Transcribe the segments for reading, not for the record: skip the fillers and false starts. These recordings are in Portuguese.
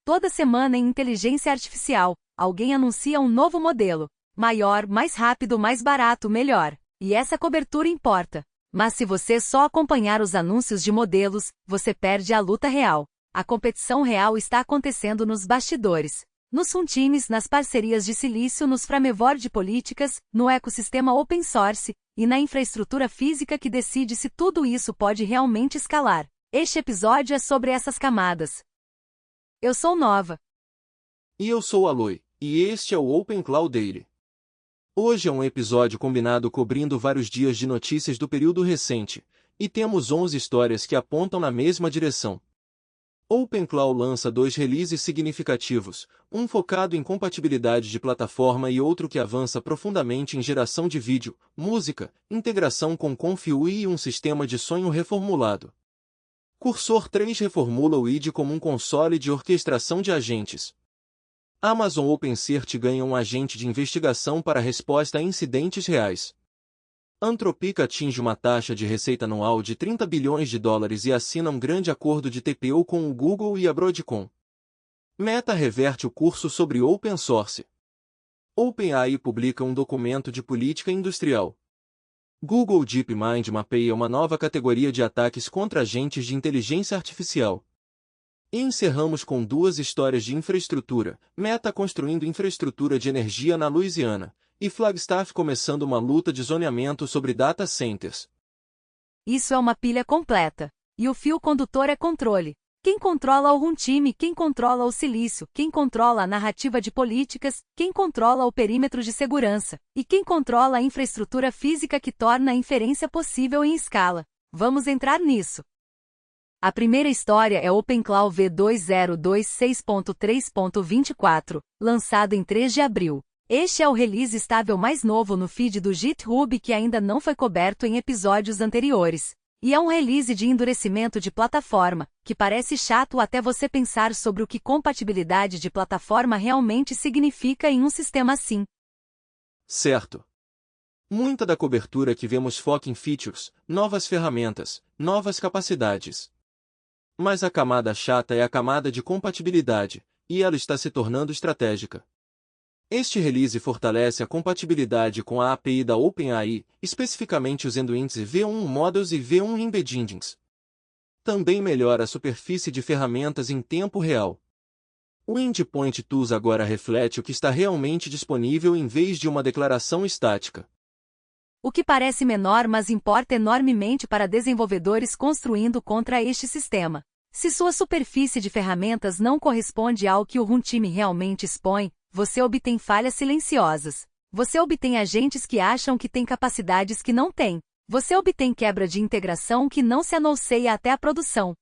Toda semana em inteligência artificial, alguém anuncia um novo modelo. Maior, mais rápido, mais barato, melhor. E essa cobertura importa. Mas se você só acompanhar os anúncios de modelos, você perde a luta real. A competição real está acontecendo nos bastidores. Nos fundtimes, nas parcerias de silício, nos framevor de políticas, no ecossistema open source, e na infraestrutura física que decide se tudo isso pode realmente escalar. Este episódio é sobre essas camadas. Eu sou Nova. E eu sou Aloy, e este é o Open Cloud Daily. Hoje é um episódio combinado cobrindo vários dias de notícias do período recente, e temos 11 histórias que apontam na mesma direção. OpenCloud lança 2 releases significativos, um focado em compatibilidade de plataforma e outro que avança profundamente em geração de vídeo, música, integração com ConfIO e um sistema de sonho reformulado. Cursor 3 reformula o ID como um console de orquestração de agentes. Amazon OpenCert ganha um agente de investigação para resposta a incidentes reais. Anthropic atinge uma taxa de receita anual de 30 bilhões de dólares e assina um grande acordo de TPO com o Google e a Broadcom. Meta reverte o curso sobre Open Source. OpenAI publica um documento de política industrial. Google DeepMind mapeia uma nova categoria de ataques contra agentes de inteligência artificial. E encerramos com 2 histórias de infraestrutura, Meta construindo infraestrutura de energia na Louisiana, e Flagstaff começando uma luta de zoneamento sobre data centers. Isso é uma pilha completa. E o fio condutor é controle. Quem controla o runtime, quem controla o silício, quem controla a narrativa de políticas, quem controla o perímetro de segurança, e quem controla a infraestrutura física que torna a inferência possível em escala. Vamos entrar nisso. A primeira história é OpenCloud V2026.3.24, lançado em 3 de abril. Este é o release estável mais novo no feed do GitHub que ainda não foi coberto em episódios anteriores. E é um release de endurecimento de plataforma, que parece chato até você pensar sobre o que compatibilidade de plataforma realmente significa em um sistema assim. Certo. Muita da cobertura que vemos foca em features, novas ferramentas, novas capacidades. Mas a camada chata é a camada de compatibilidade, e ela está se tornando estratégica. Este release fortalece a compatibilidade com a API da OpenAI, especificamente os endpoints V1 Models e V1 Embeddings. Também melhora a superfície de ferramentas em tempo real. O Endpoint Tools agora reflete o que está realmente disponível em vez de uma declaração estática. O que parece menor mas importa enormemente para desenvolvedores construindo contra este sistema. Se sua superfície de ferramentas não corresponde ao que o runtime realmente expõe, você obtém falhas silenciosas. Você obtém agentes que acham que têm capacidades que não têm. Você obtém quebra de integração que não se anuncia até a produção.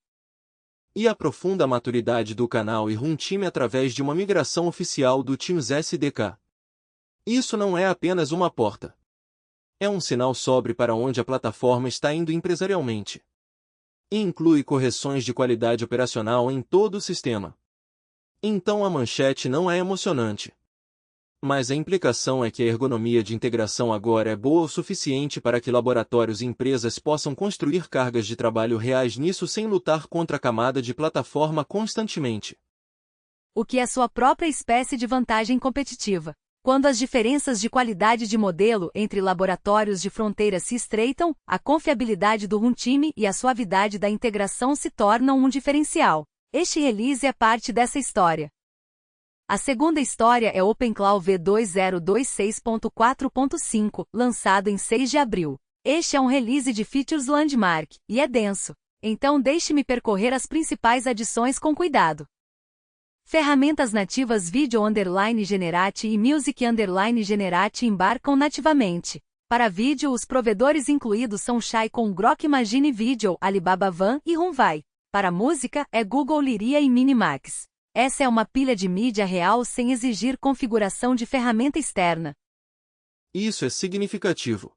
E aprofunda a maturidade do canal e runtime através de uma migração oficial do Teams SDK. Isso não é apenas uma porta. É um sinal sobre para onde a plataforma está indo empresarialmente. E inclui correções de qualidade operacional em todo o sistema. Então a manchete não é emocionante. Mas a implicação é que a ergonomia de integração agora é boa o suficiente para que laboratórios e empresas possam construir cargas de trabalho reais nisso sem lutar contra a camada de plataforma constantemente. O que é sua própria espécie de vantagem competitiva. Quando as diferenças de qualidade de modelo entre laboratórios de fronteira se estreitam, a confiabilidade do runtime e a suavidade da integração se tornam um diferencial. Este release é parte dessa história. A segunda história é OpenCloud V2026.4.5, lançado em 6 de abril. Este é um release de features landmark, e é denso. Então deixe-me percorrer as principais adições com cuidado. Ferramentas nativas Video Generate e Music Generate embarcam nativamente. Para vídeo, os provedores incluídos são Shai com Grok Imagine Video, Alibaba Van e Runway. Para música, é Google Lyria e Minimax. Essa é uma pilha de mídia real sem exigir configuração de ferramenta externa. Isso é significativo.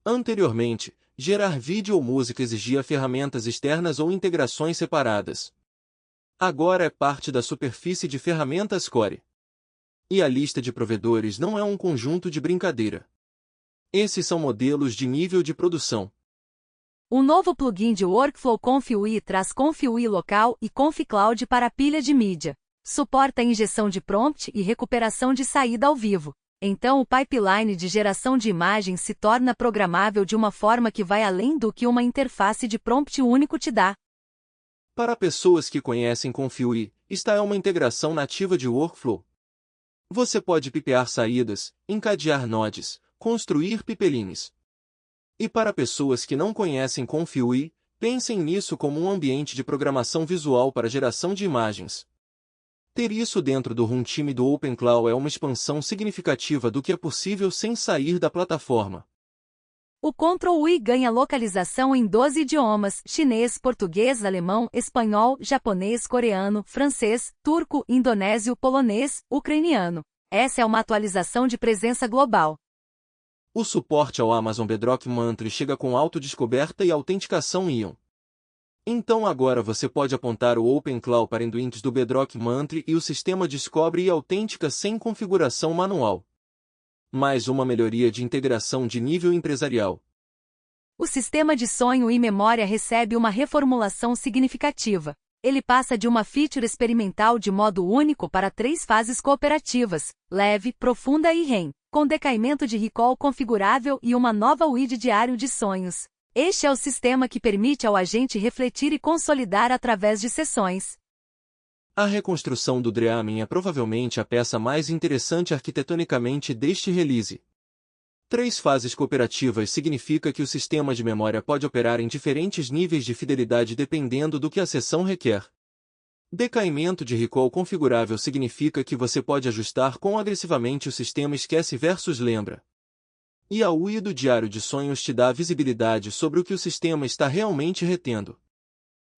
Anteriormente, gerar vídeo ou música exigia ferramentas externas ou integrações separadas. Agora é parte da superfície de ferramentas Core. E a lista de provedores não é um conjunto de brincadeira. Esses são modelos de nível de produção. Um novo plugin de Workflow ConfIO traz ConfIO local e ConfCloud para a pilha de mídia. Suporta a injeção de prompt e recuperação de saída ao vivo. Então o pipeline de geração de imagens se torna programável de uma forma que vai além do que uma interface de prompt único te dá. Para pessoas que conhecem Confluent, esta é uma integração nativa de workflow. Você pode pipear saídas, encadear nodes, construir pipelines. E para pessoas que não conhecem Confluent, pensem nisso como um ambiente de programação visual para geração de imagens. Ter isso dentro do runtime do OpenClaw é uma expansão significativa do que é possível sem sair da plataforma. O Ctrl+I ganha localização em 12 idiomas: chinês, português, alemão, espanhol, japonês, coreano, francês, turco, indonésio, polonês, ucraniano. Essa é uma atualização de presença global. O suporte ao Amazon Bedrock Monthly chega com autodescoberta e autenticação Ion. Então agora você pode apontar o OpenClaw para endpoints do Bedrock Monthly e o sistema descobre e autentica sem configuração manual. Mais uma melhoria de integração de nível empresarial. O sistema de sonho e memória recebe uma reformulação significativa. Ele passa de uma feature experimental de modo único para 3 fases cooperativas: leve, profunda e REM, com decaimento de recall configurável e uma nova UID diário de sonhos. Este é o sistema que permite ao agente refletir e consolidar através de sessões. A reconstrução do Dreaming é provavelmente a peça mais interessante arquitetonicamente deste release. 3 fases cooperativas significa que o sistema de memória pode operar em diferentes níveis de fidelidade dependendo do que a sessão requer. Decaimento de recall configurável significa que você pode ajustar quão agressivamente o sistema esquece versus lembra. E a UI do diário de sonhos te dá visibilidade sobre o que o sistema está realmente retendo.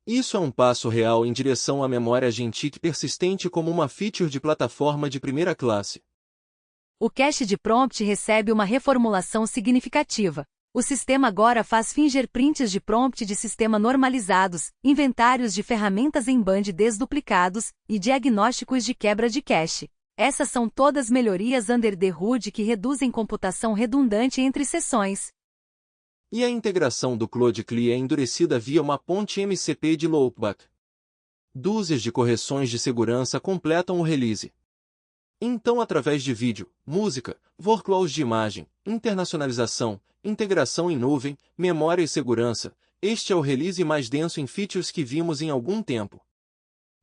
Isso é um passo real em direção à memória agentic persistente como uma feature de plataforma de primeira classe. O cache de prompt recebe uma reformulação significativa. O sistema agora faz fingerprints de prompt de sistema normalizados, inventários de ferramentas em band desduplicados e diagnósticos de quebra de cache. Essas são todas melhorias under the hood que reduzem computação redundante entre sessões. E a integração do Cloud CLI é endurecida via uma ponte MCP de loopback. Dúzias de correções de segurança completam o release. Então, através de vídeo, música, workflows de imagem, internacionalização, integração em nuvem, memória e segurança, este é o release mais denso em features que vimos em algum tempo.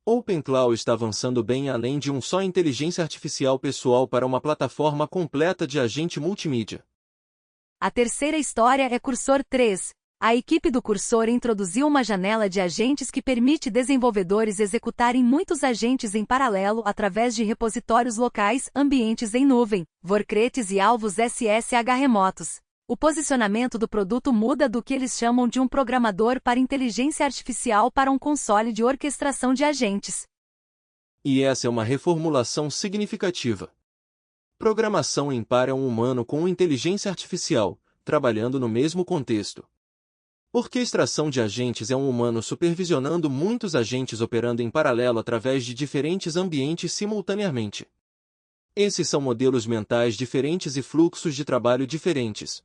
OpenClaw está avançando bem além de só inteligência artificial pessoal para uma plataforma completa de agente multimídia. A terceira história é Cursor 3. A equipe do Cursor introduziu uma janela de agentes que permite desenvolvedores executarem muitos agentes em paralelo através de repositórios locais, ambientes em nuvem, workretes e alvos SSH remotos. O posicionamento do produto muda do que eles chamam de um programador para inteligência artificial para um console de orquestração de agentes. E essa é uma reformulação significativa. Programação em par é um humano com inteligência artificial, trabalhando no mesmo contexto. Orquestração de agentes é um humano supervisionando muitos agentes operando em paralelo através de diferentes ambientes simultaneamente. Esses são modelos mentais diferentes e fluxos de trabalho diferentes.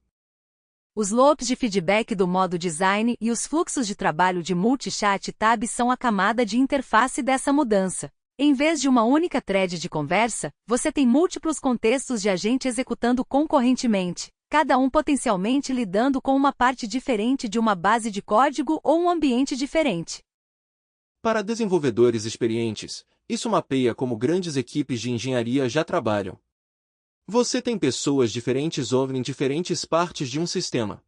Os loops de feedback do modo design e os fluxos de trabalho de multi-chat tab são a camada de interface dessa mudança. Em vez de uma única thread de conversa, você tem múltiplos contextos de agente executando concorrentemente, cada um potencialmente lidando com uma parte diferente de uma base de código ou um ambiente diferente. Para desenvolvedores experientes, isso mapeia como grandes equipes de engenharia já trabalham. Você tem pessoas diferentes ou em diferentes partes de um sistema.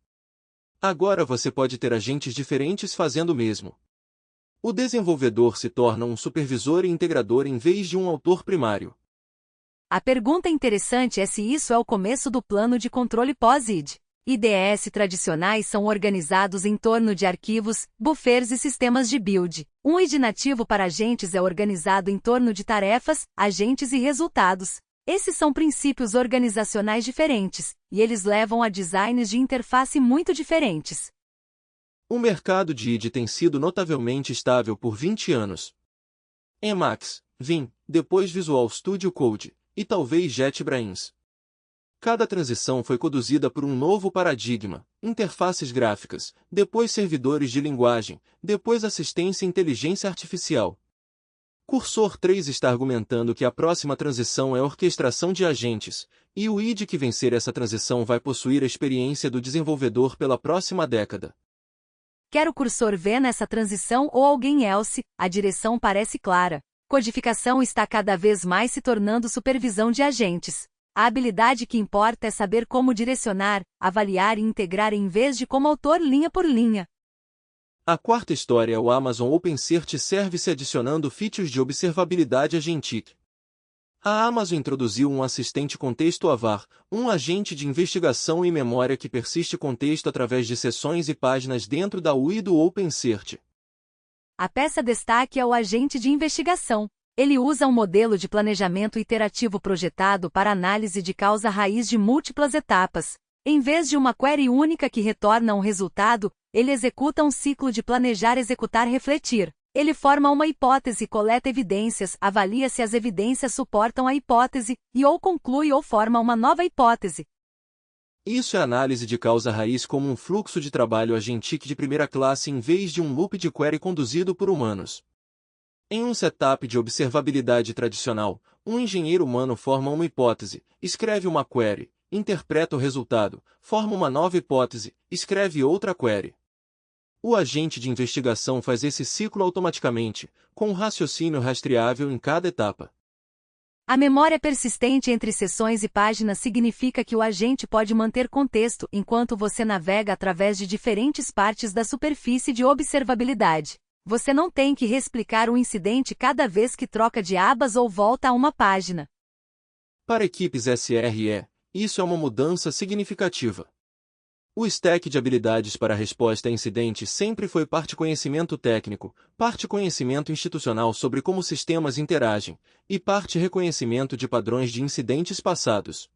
Agora você pode ter agentes diferentes fazendo o mesmo. O desenvolvedor se torna um supervisor e integrador em vez de um autor primário. A pergunta interessante é se isso é o começo do plano de controle pós-id. IDS tradicionais são organizados em torno de arquivos, buffers e sistemas de build. Um ID nativo para agentes é organizado em torno de tarefas, agentes e resultados. Esses são princípios organizacionais diferentes, e eles levam a designs de interface muito diferentes. O mercado de ID tem sido notavelmente estável por 20 anos. Emacs, Vim, depois Visual Studio Code, e talvez JetBrains. Cada transição foi conduzida por um novo paradigma, interfaces gráficas, depois servidores de linguagem, depois assistência e inteligência artificial. Cursor 3 está argumentando que a próxima transição é orquestração de agentes, e o ID que vencer essa transição vai possuir a experiência do desenvolvedor pela próxima década. Quer o cursor V nessa transição ou alguém else? A direção parece clara. Codificação está cada vez mais se tornando supervisão de agentes. A habilidade que importa é saber como direcionar, avaliar e integrar em vez de como autor linha por linha. A quarta história é o Amazon OpenSearch Service adicionando features de observabilidade agentic. A Amazon introduziu um assistente contexto AVAR, um agente de investigação e memória que persiste contexto através de seções e páginas dentro da UI do OpenSearch. A peça destaque é o agente de investigação. Ele usa um modelo de planejamento iterativo projetado para análise de causa raiz de múltiplas etapas. Em vez de uma query única que retorna um resultado, ele executa um ciclo de planejar, executar, refletir. Ele forma uma hipótese, coleta evidências, avalia se as evidências suportam a hipótese, e ou conclui ou forma uma nova hipótese. Isso é análise de causa raiz como um fluxo de trabalho agentic de primeira classe em vez de um loop de query conduzido por humanos. Em um setup de observabilidade tradicional, um engenheiro humano forma uma hipótese, escreve uma query, interpreta o resultado, forma uma nova hipótese, escreve outra query. O agente de investigação faz esse ciclo automaticamente, com um raciocínio rastreável em cada etapa. A memória persistente entre seções e páginas significa que o agente pode manter contexto enquanto você navega através de diferentes partes da superfície de observabilidade. Você não tem que reexplicar um incidente cada vez que troca de abas ou volta a uma página. Para equipes SRE, isso é uma mudança significativa. O stack de habilidades para a resposta a incidentes sempre foi parte conhecimento técnico, parte conhecimento institucional sobre como sistemas interagem, e parte reconhecimento de padrões de incidentes passados.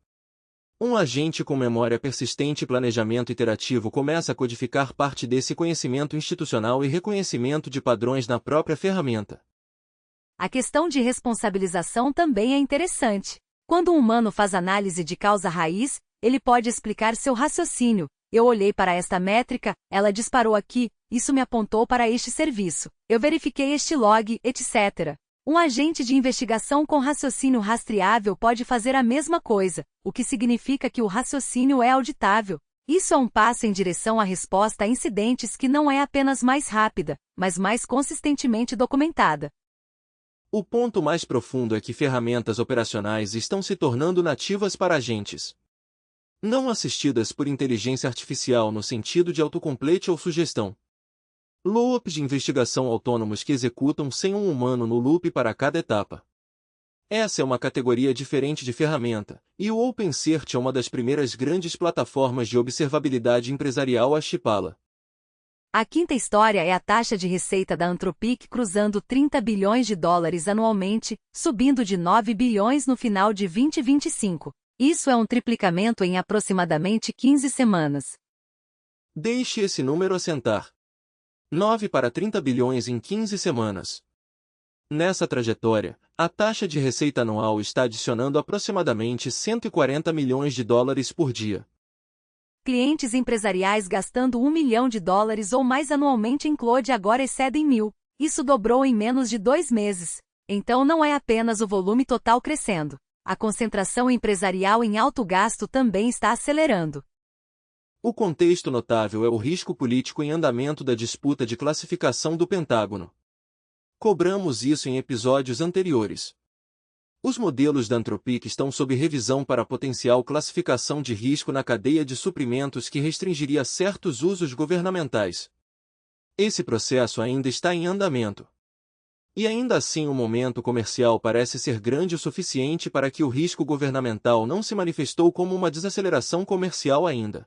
Um agente com memória persistente e planejamento iterativo começa a codificar parte desse conhecimento institucional e reconhecimento de padrões na própria ferramenta. A questão de responsabilização também é interessante. Quando um humano faz análise de causa raiz, ele pode explicar seu raciocínio. Eu olhei para esta métrica, ela disparou aqui, isso me apontou para este serviço. Eu verifiquei este log, etc. Um agente de investigação com raciocínio rastreável pode fazer a mesma coisa, o que significa que o raciocínio é auditável. Isso é um passo em direção à resposta a incidentes que não é apenas mais rápida, mas mais consistentemente documentada. O ponto mais profundo é que ferramentas operacionais estão se tornando nativas para agentes. Não assistidas por inteligência artificial no sentido de autocomplete ou sugestão. Loops de investigação autônomos que executam sem um humano no loop para cada etapa. Essa é uma categoria diferente de ferramenta, e o OpenSearch é uma das primeiras grandes plataformas de observabilidade empresarial a chipá-la. A quinta história é a taxa de receita da Anthropic cruzando 30 bilhões de dólares anualmente, subindo de 9 bilhões no final de 2025. Isso é um triplicamento em aproximadamente 15 semanas. Deixe esse número assentar. 9 para 30 bilhões em 15 semanas. Nessa trajetória, a taxa de receita anual está adicionando aproximadamente 140 milhões de dólares por dia. Clientes empresariais gastando 1 milhão de dólares ou mais anualmente em cloud agora excedem 1.000. Isso dobrou em menos de 2 meses. Então não é apenas o volume total crescendo. A concentração empresarial em alto gasto também está acelerando. O contexto notável é o risco político em andamento da disputa de classificação do Pentágono. Cobramos isso em episódios anteriores. Os modelos da Anthropic estão sob revisão para potencial classificação de risco na cadeia de suprimentos que restringiria certos usos governamentais. Esse processo ainda está em andamento. E ainda assim o momento comercial parece ser grande o suficiente para que o risco governamental não se manifestou como uma desaceleração comercial ainda.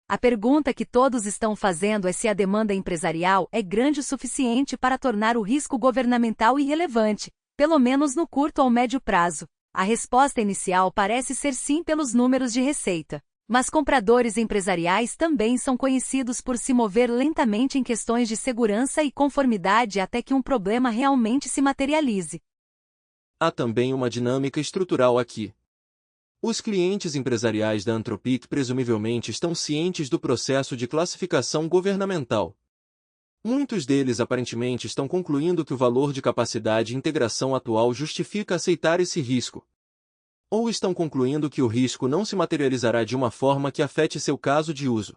A pergunta que todos estão fazendo é se a demanda empresarial é grande o suficiente para tornar o risco governamental irrelevante, pelo menos no curto ou médio prazo. A resposta inicial parece ser sim pelos números de receita. Mas compradores empresariais também são conhecidos por se mover lentamente em questões de segurança e conformidade até que um problema realmente se materialize. Há também uma dinâmica estrutural aqui. Os clientes empresariais da Anthropic presumivelmente estão cientes do processo de classificação governamental. Muitos deles aparentemente estão concluindo que o valor de capacidade e integração atual justifica aceitar esse risco. Ou estão concluindo que o risco não se materializará de uma forma que afete seu caso de uso.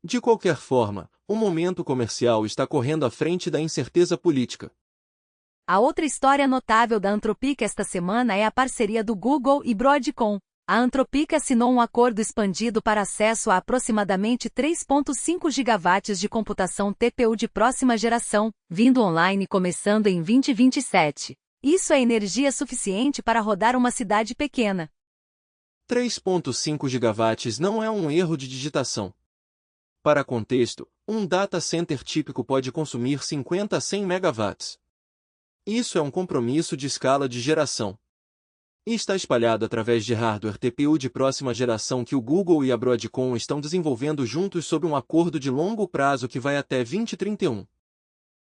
De qualquer forma, o momento comercial está correndo à frente da incerteza política. A outra história notável da Anthropic esta semana é a parceria do Google e Broadcom. A Anthropic assinou um acordo expandido para acesso a aproximadamente 3,5 gigawatts de computação TPU de próxima geração, vindo online começando em 2027. Isso é energia suficiente para rodar uma cidade pequena. 3,5 gigawatts não é um erro de digitação. Para contexto, um data center típico pode consumir 50 a 100 megawatts. Isso é um compromisso de escala de geração. E está espalhado através de hardware TPU de próxima geração que o Google e a Broadcom estão desenvolvendo juntos sob um acordo de longo prazo que vai até 2031.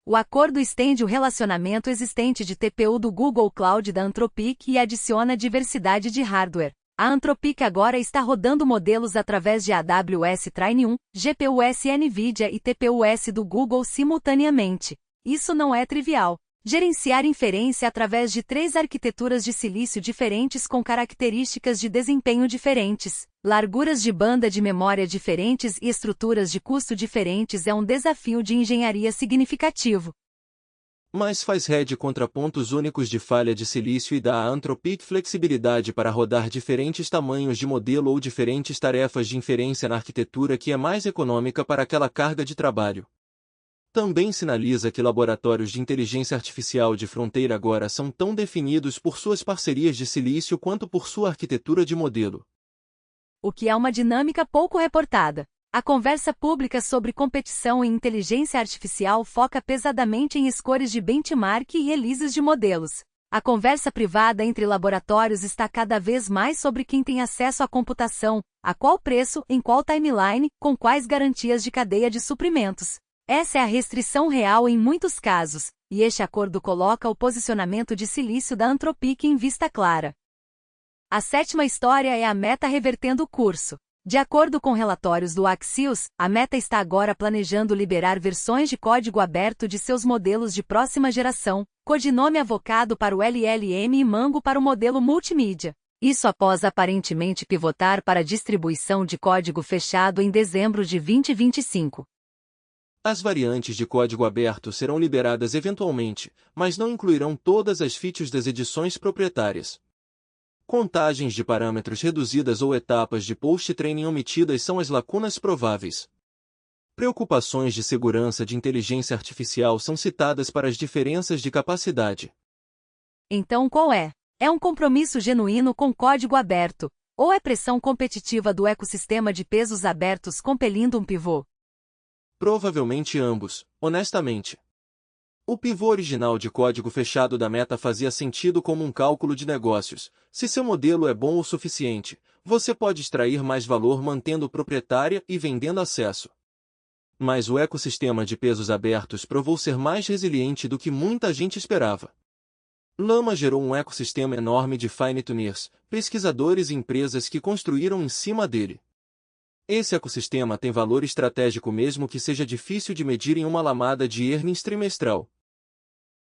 O acordo estende o relacionamento existente de TPU do Google Cloud da Anthropic e adiciona diversidade de hardware. A Anthropic agora está rodando modelos através de AWS Trainium, GPUs NVIDIA e TPUs do Google simultaneamente. Isso não é trivial. Gerenciar inferência através de 3 arquiteturas de silício diferentes com características de desempenho diferentes, larguras de banda de memória diferentes e estruturas de custo diferentes é um desafio de engenharia significativo. Mas faz rede contra pontos únicos de falha de silício e dá à Anthropic flexibilidade para rodar diferentes tamanhos de modelo ou diferentes tarefas de inferência na arquitetura que é mais econômica para aquela carga de trabalho. Também sinaliza que laboratórios de inteligência artificial de fronteira agora são tão definidos por suas parcerias de silício quanto por sua arquitetura de modelo. O que é uma dinâmica pouco reportada. A conversa pública sobre competição em inteligência artificial foca pesadamente em scores de benchmark e releases de modelos. A conversa privada entre laboratórios está cada vez mais sobre quem tem acesso à computação, a qual preço, em qual timeline, com quais garantias de cadeia de suprimentos. Essa é a restrição real em muitos casos, e este acordo coloca o posicionamento de silício da Anthropic em vista clara. A sétima história é a Meta revertendo o curso. De acordo com relatórios do Axios, a Meta está agora planejando liberar versões de código aberto de seus modelos de próxima geração, codinome Avocado para o LLM e Mango para o modelo multimídia. Isso após aparentemente pivotar para a distribuição de código fechado em dezembro de 2025. As variantes de código aberto serão liberadas eventualmente, mas não incluirão todas as features das edições proprietárias. Contagens de parâmetros reduzidas ou etapas de post-training omitidas são as lacunas prováveis. Preocupações de segurança de inteligência artificial são citadas para as diferenças de capacidade. Então qual é? É um compromisso genuíno com código aberto, ou é pressão competitiva do ecossistema de pesos abertos compelindo um pivô? Provavelmente ambos, honestamente. O pivô original de código fechado da Meta fazia sentido como um cálculo de negócios. Se seu modelo é bom o suficiente, você pode extrair mais valor mantendo proprietária e vendendo acesso. Mas o ecossistema de pesos abertos provou ser mais resiliente do que muita gente esperava. Llama gerou um ecossistema enorme de fine-tuners, pesquisadores e empresas que construíram em cima dele. Esse ecossistema tem valor estratégico mesmo que seja difícil de medir em uma lamada de earnings trimestral.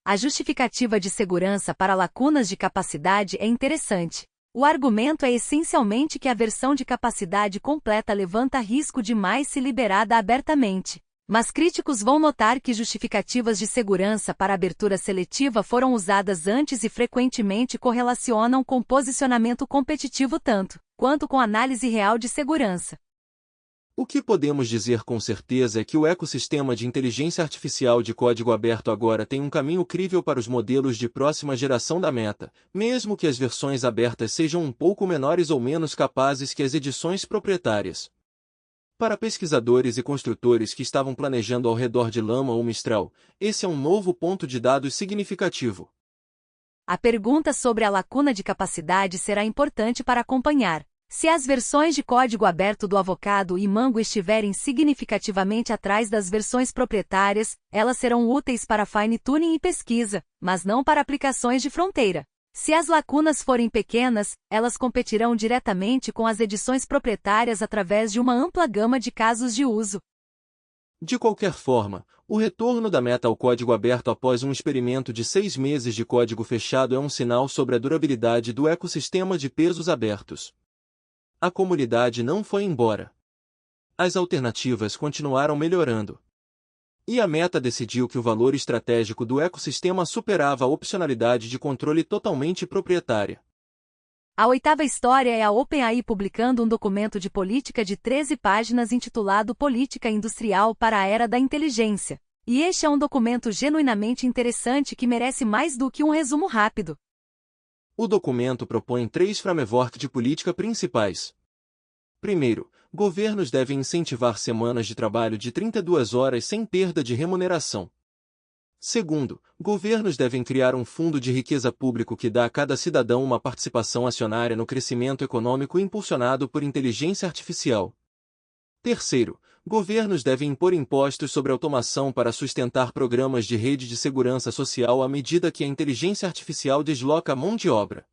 A justificativa de segurança para lacunas de capacidade é interessante. O argumento é essencialmente que a versão de capacidade completa levanta risco demais se liberada abertamente. Mas críticos vão notar que justificativas de segurança para abertura seletiva foram usadas antes e frequentemente correlacionam com posicionamento competitivo tanto quanto com análise real de segurança. O que podemos dizer com certeza é que o ecossistema de inteligência artificial de código aberto agora tem um caminho crível para os modelos de próxima geração da Meta, mesmo que as versões abertas sejam um pouco menores ou menos capazes que as edições proprietárias. Para pesquisadores e construtores que estavam planejando ao redor de Llama ou Mistral, esse é um novo ponto de dados significativo. A pergunta sobre a lacuna de capacidade será importante para acompanhar. Se as versões de código aberto do Avocado e Mango estiverem significativamente atrás das versões proprietárias, elas serão úteis para fine-tuning e pesquisa, mas não para aplicações de fronteira. Se as lacunas forem pequenas, elas competirão diretamente com as edições proprietárias através de uma ampla gama de casos de uso. De qualquer forma, o retorno da Meta ao código aberto após um experimento de 6 meses de código fechado é um sinal sobre a durabilidade do ecossistema de pesos abertos. A comunidade não foi embora. As alternativas continuaram melhorando. E a Meta decidiu que o valor estratégico do ecossistema superava a opcionalidade de controle totalmente proprietária. A oitava história é a OpenAI publicando um documento de política de 13 páginas intitulado Política Industrial para a Era da Inteligência. E este é um documento genuinamente interessante que merece mais do que um resumo rápido. O documento propõe 3 frameworks de política principais. Primeiro, governos devem incentivar semanas de trabalho de 32 horas sem perda de remuneração. Segundo, governos devem criar um fundo de riqueza público que dá a cada cidadão uma participação acionária no crescimento econômico impulsionado por inteligência artificial. Terceiro, governos devem impor impostos sobre automação para sustentar programas de rede de segurança social à medida que a inteligência artificial desloca a mão de obra.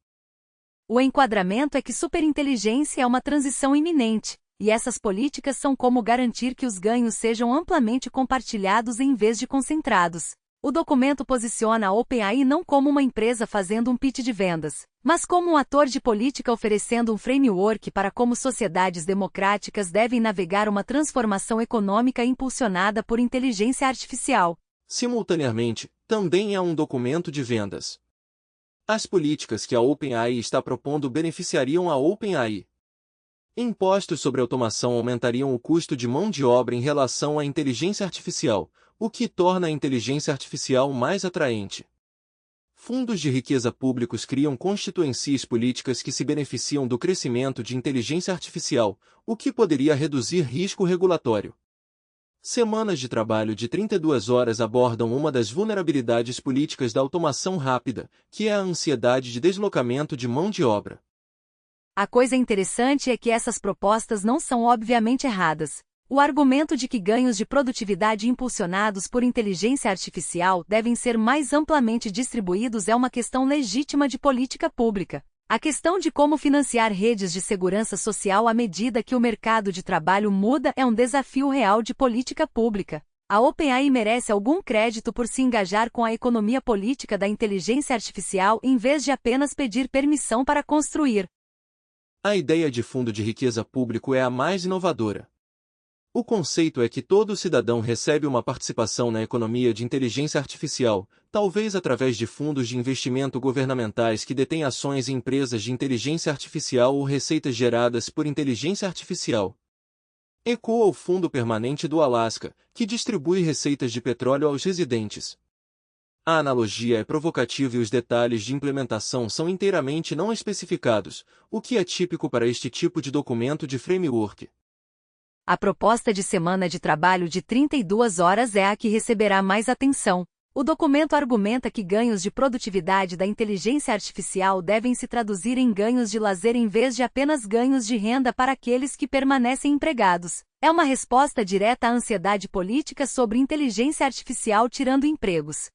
O enquadramento é que superinteligência é uma transição iminente, e essas políticas são como garantir que os ganhos sejam amplamente compartilhados em vez de concentrados. O documento posiciona a OpenAI não como uma empresa fazendo um pitch de vendas, mas como um ator de política oferecendo um framework para como sociedades democráticas devem navegar uma transformação econômica impulsionada por inteligência artificial. Simultaneamente, também é um documento de vendas. As políticas que a OpenAI está propondo beneficiariam a OpenAI. Impostos sobre automação aumentariam o custo de mão de obra em relação à inteligência artificial, o que torna a inteligência artificial mais atraente. Fundos de riqueza públicos criam constituencies políticas que se beneficiam do crescimento de inteligência artificial, o que poderia reduzir risco regulatório. Semanas de trabalho de 32 horas abordam uma das vulnerabilidades políticas da automação rápida, que é a ansiedade de deslocamento de mão de obra. A coisa interessante é que essas propostas não são obviamente erradas. O argumento de que ganhos de produtividade impulsionados por inteligência artificial devem ser mais amplamente distribuídos é uma questão legítima de política pública. A questão de como financiar redes de segurança social à medida que o mercado de trabalho muda é um desafio real de política pública. A OpenAI merece algum crédito por se engajar com a economia política da inteligência artificial em vez de apenas pedir permissão para construir. A ideia de fundo de riqueza público é a mais inovadora. O conceito é que todo cidadão recebe uma participação na economia de inteligência artificial, talvez através de fundos de investimento governamentais que detêm ações em empresas de inteligência artificial ou receitas geradas por inteligência artificial. Ecoa o Fundo Permanente do Alasca, que distribui receitas de petróleo aos residentes. A analogia é provocativa e os detalhes de implementação são inteiramente não especificados, o que é típico para este tipo de documento de framework. A proposta de semana de trabalho de 32 horas é a que receberá mais atenção. O documento argumenta que ganhos de produtividade da inteligência artificial devem se traduzir em ganhos de lazer em vez de apenas ganhos de renda para aqueles que permanecem empregados. É uma resposta direta à ansiedade política sobre inteligência artificial tirando empregos.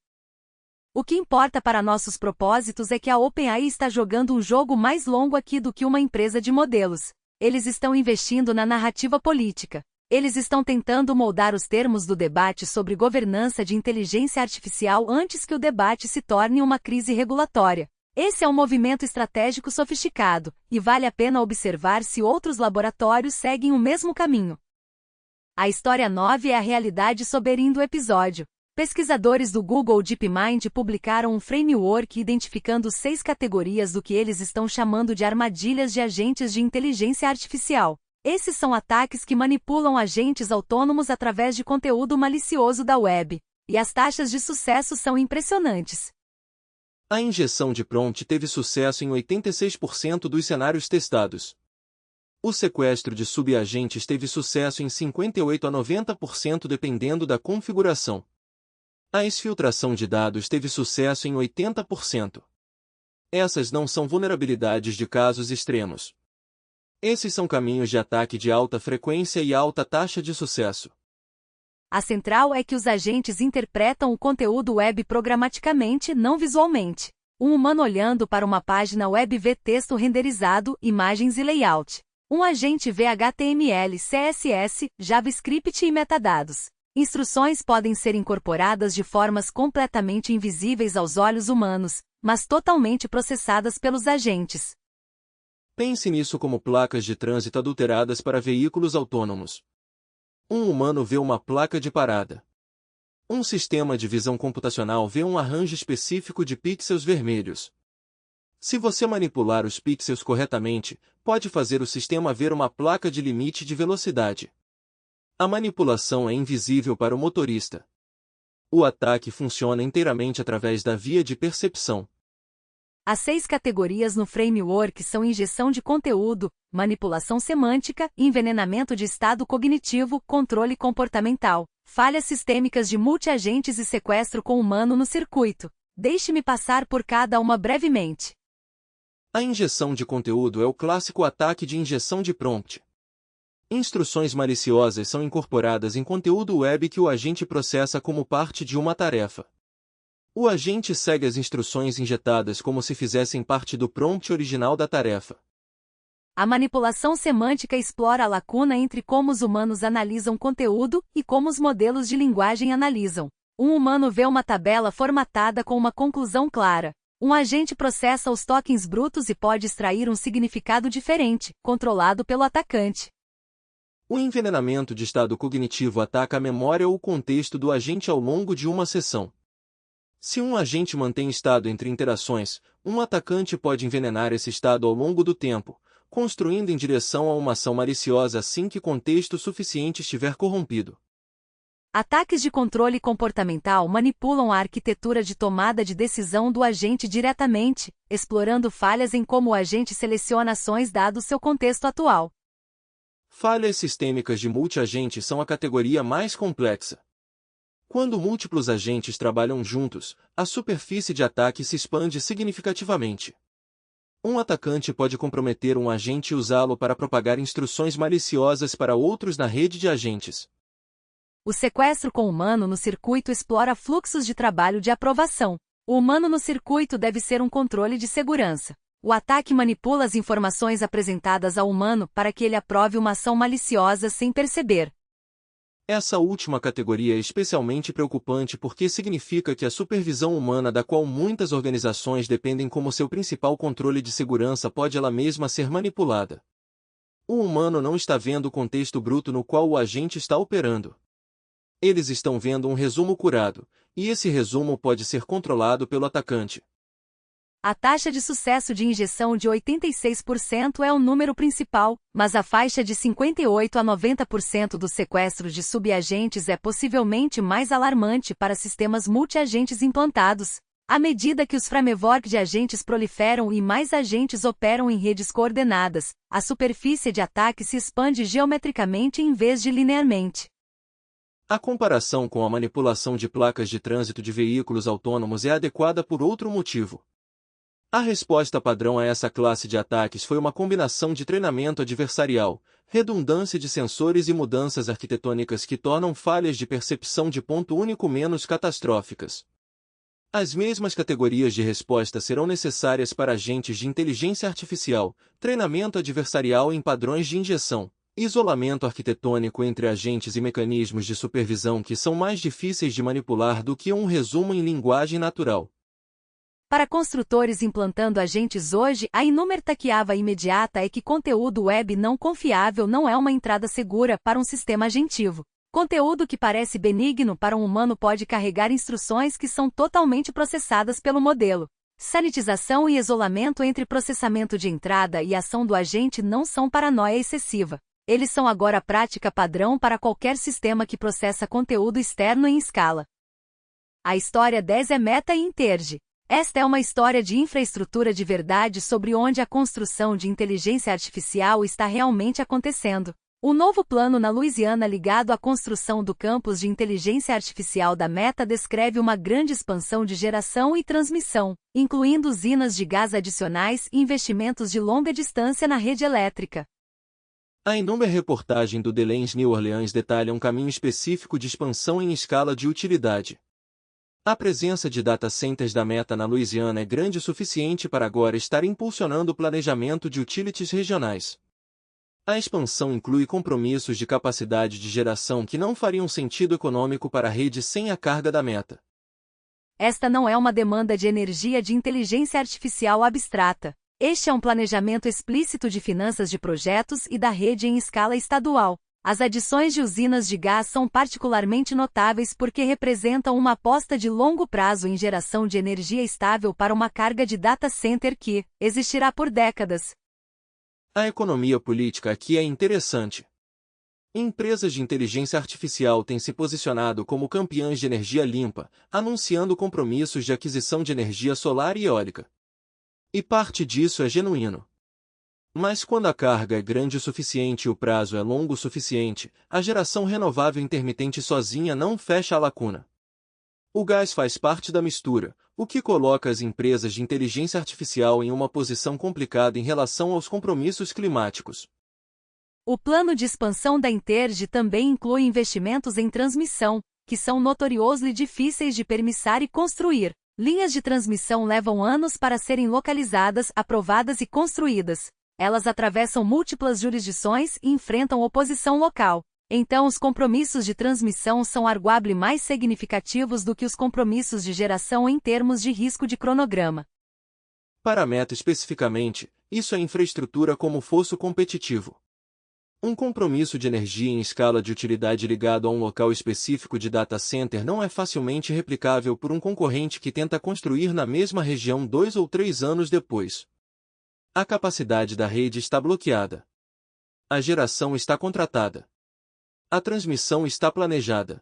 O que importa para nossos propósitos é que a OpenAI está jogando um jogo mais longo aqui do que uma empresa de modelos. Eles estão investindo na narrativa política. Eles estão tentando moldar os termos do debate sobre governança de inteligência artificial antes que o debate se torne uma crise regulatória. Esse é um movimento estratégico sofisticado, e vale a pena observar se outros laboratórios seguem o mesmo caminho. A história 9 é a realidade soberana do episódio. Pesquisadores do Google DeepMind publicaram um framework identificando 6 categorias do que eles estão chamando de armadilhas de agentes de inteligência artificial. Esses são ataques que manipulam agentes autônomos através de conteúdo malicioso da web. E as taxas de sucesso são impressionantes. A injeção de prompt teve sucesso em 86% dos cenários testados. O sequestro de subagentes teve sucesso em 58 a 90% dependendo da configuração. A exfiltração de dados teve sucesso em 80%. Essas não são vulnerabilidades de casos extremos. Esses são caminhos de ataque de alta frequência e alta taxa de sucesso. A central é que os agentes interpretam o conteúdo web programaticamente, não visualmente. Um humano olhando para uma página web vê texto renderizado, imagens e layout. Um agente vê HTML, CSS, JavaScript e metadados. Instruções podem ser incorporadas de formas completamente invisíveis aos olhos humanos, mas totalmente processadas pelos agentes. Pense nisso como placas de trânsito adulteradas para veículos autônomos. Um humano vê uma placa de parada. Um sistema de visão computacional vê um arranjo específico de pixels vermelhos. Se você manipular os pixels corretamente, pode fazer o sistema ver uma placa de limite de velocidade. A manipulação é invisível para o motorista. O ataque funciona inteiramente através da via de percepção. As 6 categorias no framework são injeção de conteúdo, manipulação semântica, envenenamento de estado cognitivo, controle comportamental, falhas sistêmicas de multiagentes e sequestro com humano no circuito. Deixe-me passar por cada uma brevemente. A injeção de conteúdo é o clássico ataque de injeção de prompt. Instruções maliciosas são incorporadas em conteúdo web que o agente processa como parte de uma tarefa. O agente segue as instruções injetadas como se fizessem parte do prompt original da tarefa. A manipulação semântica explora a lacuna entre como os humanos analisam conteúdo e como os modelos de linguagem analisam. Um humano vê uma tabela formatada com uma conclusão clara. Um agente processa os tokens brutos e pode extrair um significado diferente, controlado pelo atacante. O envenenamento de estado cognitivo ataca a memória ou o contexto do agente ao longo de uma sessão. Se um agente mantém estado entre interações, um atacante pode envenenar esse estado ao longo do tempo, construindo em direção a uma ação maliciosa assim que contexto suficiente estiver corrompido. Ataques de controle comportamental manipulam a arquitetura de tomada de decisão do agente diretamente, explorando falhas em como o agente seleciona ações dado seu contexto atual. Falhas sistêmicas de multiagente são a categoria mais complexa. Quando múltiplos agentes trabalham juntos, a superfície de ataque se expande significativamente. Um atacante pode comprometer um agente e usá-lo para propagar instruções maliciosas para outros na rede de agentes. O sequestro com humano no circuito explora fluxos de trabalho de aprovação. O humano no circuito deve ser um controle de segurança. O ataque manipula as informações apresentadas ao humano para que ele aprove uma ação maliciosa sem perceber. Essa última categoria é especialmente preocupante porque significa que a supervisão humana da qual muitas organizações dependem como seu principal controle de segurança pode ela mesma ser manipulada. O humano não está vendo o contexto bruto no qual o agente está operando. Eles estão vendo um resumo curado, e esse resumo pode ser controlado pelo atacante. A taxa de sucesso de injeção de 86% é o número principal, mas a faixa de 58% a 90% dos sequestros de subagentes é possivelmente mais alarmante para sistemas multiagentes implantados. À medida que os frameworks de agentes proliferam e mais agentes operam em redes coordenadas, a superfície de ataque se expande geometricamente em vez de linearmente. A comparação com a manipulação de placas de trânsito de veículos autônomos é adequada por outro motivo. A resposta padrão a essa classe de ataques foi uma combinação de treinamento adversarial, redundância de sensores e mudanças arquitetônicas que tornam falhas de percepção de ponto único menos catastróficas. As mesmas categorias de resposta serão necessárias para agentes de inteligência artificial, treinamento adversarial em padrões de injeção, isolamento arquitetônico entre agentes e mecanismos de supervisão que são mais difíceis de manipular do que um resumo em linguagem natural. Para construtores implantando agentes hoje, a inúmera quiava imediata é que conteúdo web não confiável não é uma entrada segura para um sistema agentivo. Conteúdo que parece benigno para um humano pode carregar instruções que são totalmente processadas pelo modelo. Sanitização e isolamento entre processamento de entrada e ação do agente não são paranoia excessiva. Eles são agora a prática padrão para qualquer sistema que processa conteúdo externo em escala. A história 10 é meta e interge. Esta é uma história de infraestrutura de verdade sobre onde a construção de inteligência artificial está realmente acontecendo. O novo plano na Louisiana ligado à construção do campus de inteligência artificial da Meta descreve uma grande expansão de geração e transmissão, incluindo usinas de gás adicionais e investimentos de longa distância na rede elétrica. A inúmera reportagem do The Lens New Orleans detalha um caminho específico de expansão em escala de utilidade. A presença de data centers da Meta na Louisiana é grande o suficiente para agora estar impulsionando o planejamento de utilities regionais. A expansão inclui compromissos de capacidade de geração que não fariam sentido econômico para a rede sem a carga da meta. Esta não é uma demanda de energia de inteligência artificial abstrata. Este é um planejamento explícito de finanças de projetos e da rede em escala estadual. As adições de usinas de gás são particularmente notáveis porque representam uma aposta de longo prazo em geração de energia estável para uma carga de data center que existirá por décadas. A economia política aqui é interessante. Empresas de inteligência artificial têm se posicionado como campeãs de energia limpa, anunciando compromissos de aquisição de energia solar e eólica. E parte disso é genuíno. Mas quando a carga é grande o suficiente e o prazo é longo o suficiente, a geração renovável intermitente sozinha não fecha a lacuna. O gás faz parte da mistura, o que coloca as empresas de inteligência artificial em uma posição complicada em relação aos compromissos climáticos. O plano de expansão da Interge também inclui investimentos em transmissão, que são notoriously difíceis de permissar e construir. Linhas de transmissão levam anos para serem localizadas, aprovadas e construídas. Elas atravessam múltiplas jurisdições e enfrentam oposição local. Então os compromissos de transmissão são arguable mais significativos do que os compromissos de geração em termos de risco de cronograma. Para a meta especificamente, isso é infraestrutura como fosso competitivo. Um compromisso de energia em escala de utilidade ligado a um local específico de data center não é facilmente replicável por um concorrente que tenta construir na mesma região 2 ou 3 anos depois. A capacidade da rede está bloqueada. A geração está contratada. A transmissão está planejada.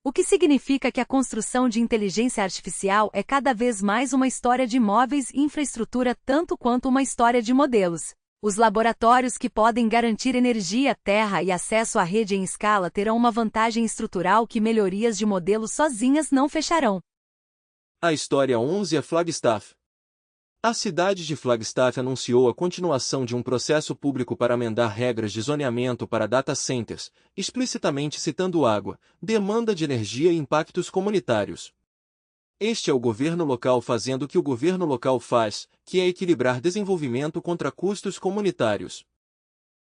O que significa que a construção de inteligência artificial é cada vez mais uma história de imóveis e infraestrutura tanto quanto uma história de modelos. Os laboratórios que podem garantir energia, terra e acesso à rede em escala terão uma vantagem estrutural que melhorias de modelos sozinhas não fecharão. A história 11 é Flagstaff. A cidade de Flagstaff anunciou a continuação de um processo público para amendar regras de zoneamento para data centers, explicitamente citando água, demanda de energia e impactos comunitários. Este é o governo local fazendo o que o governo local faz, que é equilibrar desenvolvimento contra custos comunitários.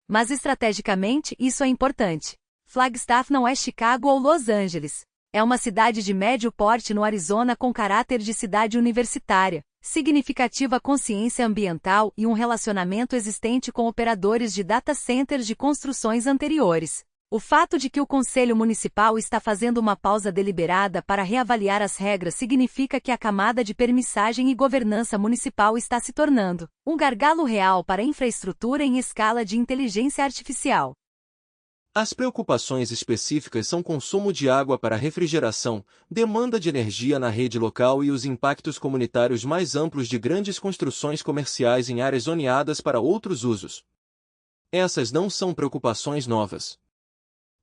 Mas estrategicamente isso é importante. Flagstaff não é Chicago ou Los Angeles. É uma cidade de médio porte no Arizona com caráter de cidade universitária, significativa consciência ambiental e um relacionamento existente com operadores de data centers de construções anteriores. O fato de que o Conselho Municipal está fazendo uma pausa deliberada para reavaliar as regras significa que a camada de permissagem e governança municipal está se tornando um gargalo real para a infraestrutura em escala de inteligência artificial. As preocupações específicas são consumo de água para refrigeração, demanda de energia na rede local e os impactos comunitários mais amplos de grandes construções comerciais em áreas zoneadas para outros usos. Essas não são preocupações novas.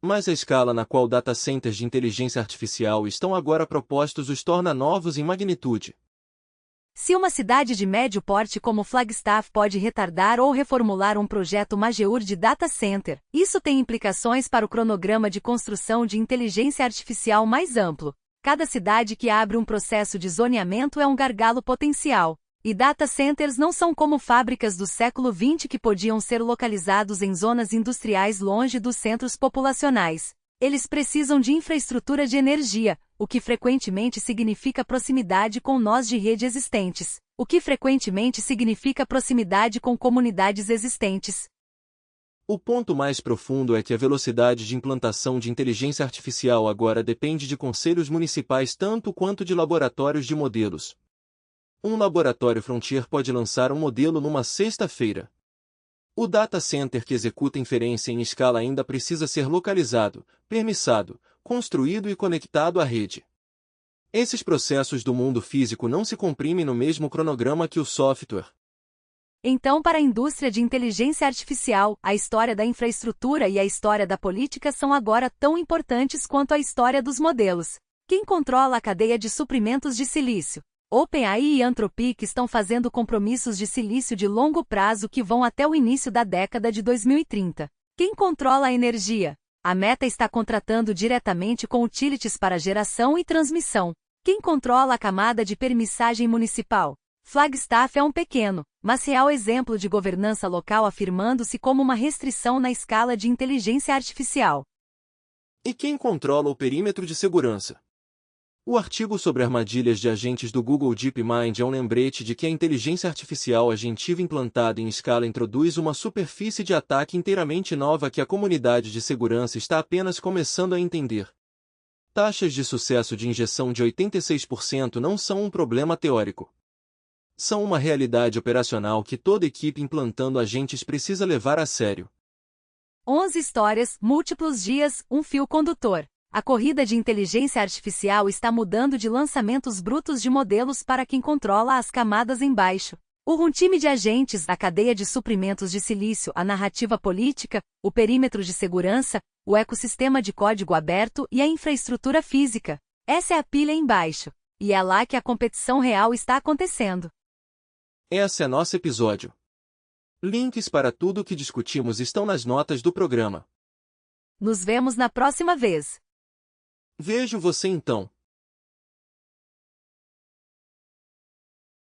Mas a escala na qual data centers de inteligência artificial estão agora propostos os torna novos em magnitude. Se uma cidade de médio porte como Flagstaff pode retardar ou reformular um projeto majeur de data center, isso tem implicações para o cronograma de construção de inteligência artificial mais amplo. Cada cidade que abre um processo de zoneamento é um gargalo potencial. E data centers não são como fábricas do século XX que podiam ser localizados em zonas industriais longe dos centros populacionais. Eles precisam de infraestrutura de energia, o que frequentemente significa proximidade com nós de rede existentes, o que frequentemente significa proximidade com comunidades existentes. O ponto mais profundo é que a velocidade de implantação de inteligência artificial agora depende de conselhos municipais tanto quanto de laboratórios de modelos. Um laboratório Frontier pode lançar um modelo numa sexta-feira. O data center que executa inferência em escala ainda precisa ser localizado, permissado, construído e conectado à rede. Esses processos do mundo físico não se comprimem no mesmo cronograma que o software. Então, para a indústria de inteligência artificial, a história da infraestrutura e a história da política são agora tão importantes quanto a história dos modelos. Quem controla a cadeia de suprimentos de silício? OpenAI e Anthropic estão fazendo compromissos de silício de longo prazo que vão até o início da década de 2030. Quem controla a energia? A Meta está contratando diretamente com utilities para geração e transmissão. Quem controla a camada de permissagem municipal? Flagstaff é um pequeno, mas real exemplo de governança local afirmando-se como uma restrição na escala de inteligência artificial. E quem controla o perímetro de segurança? O artigo sobre armadilhas de agentes do Google DeepMind é um lembrete de que a inteligência artificial agentiva implantada em escala introduz uma superfície de ataque inteiramente nova que a comunidade de segurança está apenas começando a entender. Taxas de sucesso de injeção de 86% não são um problema teórico. São uma realidade operacional que toda equipe implantando agentes precisa levar a sério. 11 histórias, múltiplos dias, um fio condutor. A corrida de inteligência artificial está mudando de lançamentos brutos de modelos para quem controla as camadas embaixo. O runtime de agentes, a cadeia de suprimentos de silício, a narrativa política, o perímetro de segurança, o ecossistema de código aberto e a infraestrutura física. Essa é a pilha embaixo. E é lá que a competição real está acontecendo. Esse é nosso episódio. Links para tudo o que discutimos estão nas notas do programa. Nos vemos na próxima vez. Vejo você então.